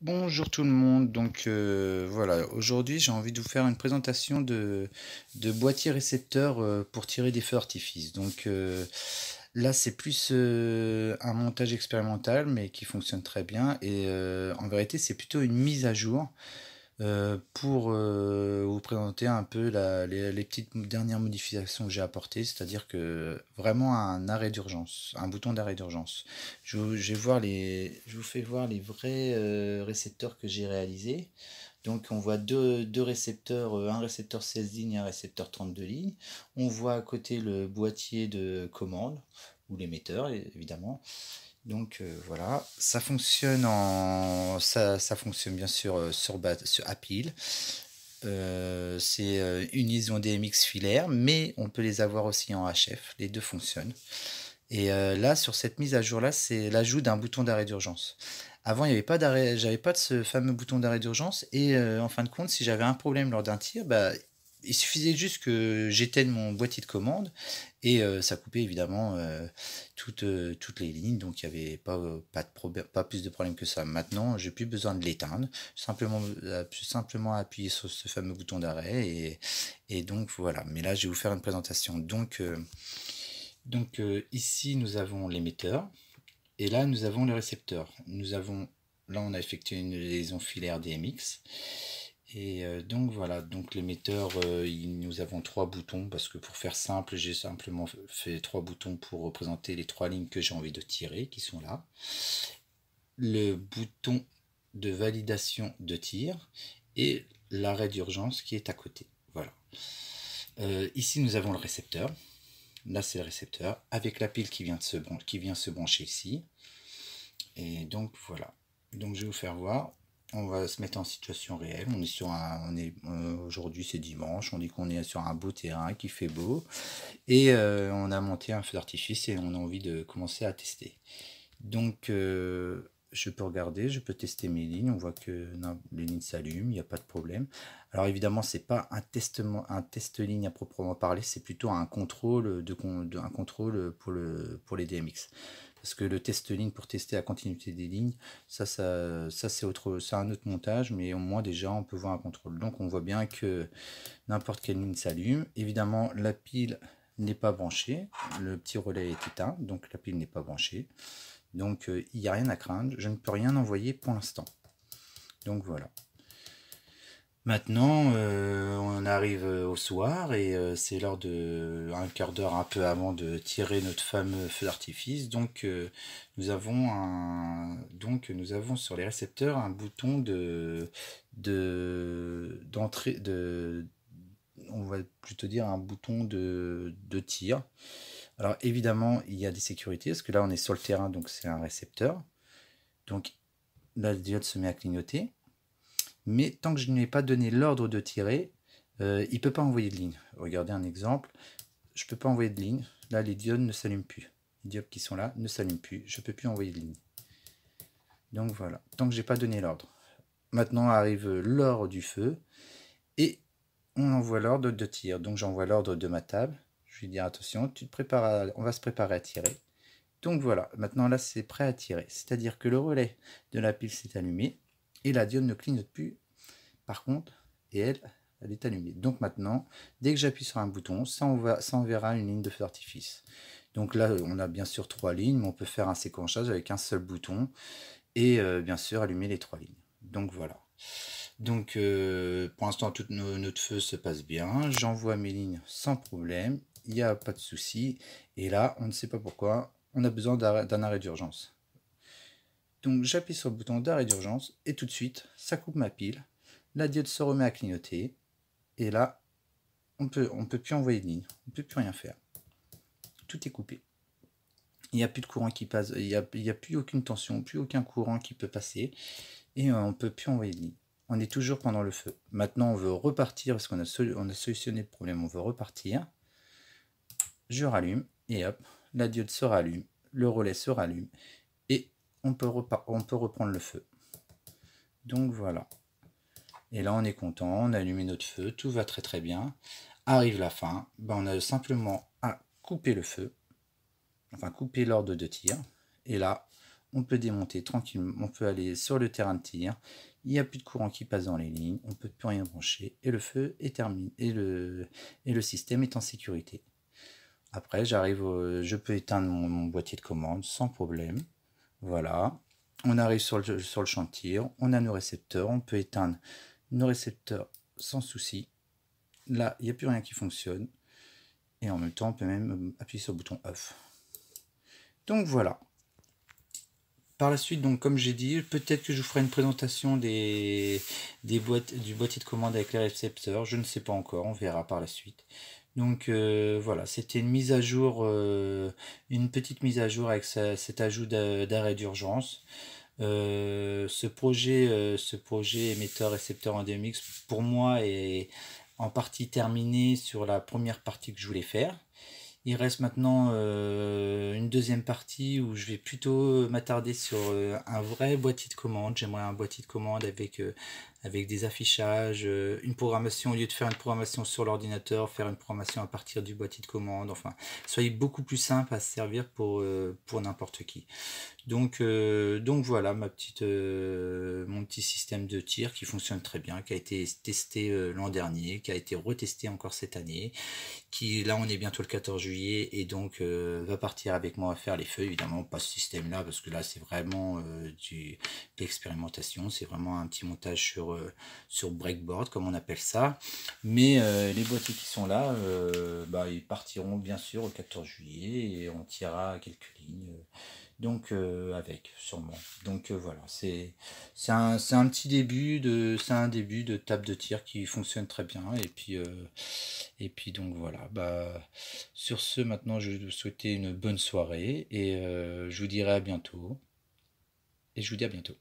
Bonjour tout le monde, voilà, aujourd'hui j'ai envie de vous faire une présentation de boîtiers récepteurs pour tirer des feux d'artifice. Là c'est plus un montage expérimental mais qui fonctionne très bien et en vérité c'est plutôt une mise à jour pour vous présenter un peu les petites dernières modifications que j'ai apportées, c'est-à-dire que vraiment un arrêt d'urgence, un bouton d'arrêt d'urgence. Je vous fais voir les vrais récepteurs que j'ai réalisés. Donc on voit deux récepteurs, un récepteur 16 lignes et un récepteur 32 lignes. On voit à côté le boîtier de commande, ou l'émetteur évidemment. Voilà, ça fonctionne bien sûr sur Apple. C'est une liaison DMX filaire, mais on peut les avoir aussi en HF. Les deux fonctionnent. Là, sur cette mise à jour là, c'est l'ajout d'un bouton d'arrêt d'urgence. Avant, il n'y avait pas d'arrêt, j'avais pas de ce fameux bouton d'arrêt d'urgence en fin de compte, si j'avais un problème lors d'un tir, bah il suffisait juste que j'éteigne mon boîtier de commande et ça coupait évidemment toutes les lignes, donc il n'y avait pas de problème, pas plus de problème que ça. Maintenant, j'ai plus besoin de l'éteindre, simplement appuyer sur ce fameux bouton d'arrêt et donc voilà. Mais là, je vais vous faire une présentation. Ici, nous avons l'émetteur et là, nous avons le récepteur. Là, on a effectué une liaison filaire DMX. Donc voilà, donc l'émetteur, nous avons trois boutons parce que pour faire simple, j'ai simplement fait trois boutons pour représenter les trois lignes que j'ai envie de tirer, qui sont là. Le bouton de validation de tir et l'arrêt d'urgence qui est à côté. Voilà. Ici, nous avons le récepteur. Là, c'est le récepteur avec la pile qui vient se brancher ici. Et donc voilà. Donc je vais vous faire voir. On va se mettre en situation réelle. Aujourd'hui c'est dimanche. On dit qu'on est sur un beau terrain qui fait beau et on a monté un feu d'artifice et on a envie de commencer à tester. Je peux regarder, je peux tester mes lignes. On voit que non, les lignes s'allument, il n'y a pas de problème. Alors évidemment, c'est pas un test ligne à proprement parler, c'est plutôt un contrôle un contrôle pour les DMX. Parce que le test ligne pour tester la continuité des lignes, ça c'est un autre montage, mais au moins déjà on peut voir un contrôle. Donc on voit bien que n'importe quelle ligne s'allume. Évidemment, la pile n'est pas branchée, le petit relais est éteint, donc la pile n'est pas branchée. Il n'y a rien à craindre, je ne peux rien envoyer pour l'instant. Donc voilà. Maintenant, on arrive au soir et c'est l'heure de un quart d'heure un peu avant de tirer notre fameux feu d'artifice. Nous avons sur les récepteurs un bouton d'entrée on va plutôt dire un bouton de tir. Alors évidemment, il y a des sécurités parce que là on est sur le terrain, donc c'est un récepteur. Donc là, le diode se met à clignoter. Mais tant que je ne lui ai pas donné l'ordre de tirer, il ne peut pas envoyer de ligne. Regardez un exemple. Je ne peux pas envoyer de ligne. Là, les diodes ne s'allument plus. Les diodes qui sont là ne s'allument plus. Je ne peux plus envoyer de ligne. Donc voilà, tant que je n'ai pas donné l'ordre. Maintenant arrive l'ordre du feu et on envoie l'ordre de tir. Donc j'envoie l'ordre de ma table. Je lui dis attention, on va se préparer à tirer. Donc voilà, maintenant là c'est prêt à tirer. C'est-à-dire que le relais de la pile s'est allumé et la diode ne clignote plus par contre, et elle est allumée. Donc maintenant, dès que j'appuie sur un bouton, ça enverra une ligne de feu d'artifice. Donc là, on a bien sûr trois lignes, mais on peut faire un séquençage avec un seul bouton et bien sûr allumer les trois lignes. Donc voilà. Pour l'instant, tout notre feu se passe bien. J'envoie mes lignes sans problème. Il n'y a pas de souci. Et là, on ne sait pas pourquoi, on a besoin d'un arrêt d'urgence. Donc j'appuie sur le bouton d'arrêt d'urgence et tout de suite, ça coupe ma pile. La diode se remet à clignoter. Et là, on peut plus envoyer de ligne. On ne peut plus rien faire. Tout est coupé. Il n'y a plus de courant qui passe. Il n'y a plus aucune tension, plus aucun courant qui peut passer. Et on ne peut plus envoyer de ligne. On est toujours pendant le feu. Maintenant, on veut repartir parce qu'on a solutionné le problème. On veut repartir. Je rallume et hop, la diode se rallume. Le relais se rallume. Et on peut reprendre le feu. Donc voilà. Et là, on est content, on a allumé notre feu, tout va très très bien. Arrive la fin, on a simplement à couper le feu, enfin couper l'ordre de tir. Et là, on peut démonter tranquillement, on peut aller sur le terrain de tir, il n'y a plus de courant qui passe dans les lignes, on ne peut plus rien brancher, et le feu est terminé, et le système est en sécurité. Après, je peux éteindre mon boîtier de commande sans problème. Voilà. On arrive sur le champ de tir, on a nos récepteurs, on peut éteindre nos récepteurs sans souci. Là, il n'y a plus rien qui fonctionne. Et en même temps, on peut même appuyer sur le bouton off. Donc voilà. Par la suite, donc comme j'ai dit, peut-être que je vous ferai une présentation du boîtier de commande avec les récepteurs. Je ne sais pas encore, on verra par la suite. Donc voilà, c'était une mise à jour, une petite mise à jour avec cet ajout d'arrêt d'urgence. Ce projet émetteur-récepteur en DMX, pour moi, est en partie terminé sur la première partie que je voulais faire. Il reste maintenant une deuxième partie où je vais plutôt m'attarder sur un vrai boîtier de commande. J'aimerais un boîtier de commande avec des affichages, une programmation, au lieu de faire une programmation sur l'ordinateur, faire une programmation à partir du boîtier de commande. Enfin, soyez beaucoup plus simple à se servir pour n'importe qui. Donc voilà mon petit système de tir qui fonctionne très bien, qui a été testé l'an dernier, qui a été retesté encore cette année, qui là on est bientôt le 14 juillet et donc va partir avec moi à faire les feux. Évidemment pas ce système là parce que là c'est vraiment de l'expérimentation, c'est vraiment un petit montage sur breakboard comme on appelle ça. Mais les boîtiers qui sont là, ils partiront bien sûr au 14 juillet et on tirera quelques lignes. Donc avec sûrement. Donc voilà, c'est un petit début de table de tir qui fonctionne très bien et puis donc voilà. Sur ce maintenant je vais vous souhaiter une bonne soirée et je vous dirai à bientôt et je vous dis à bientôt.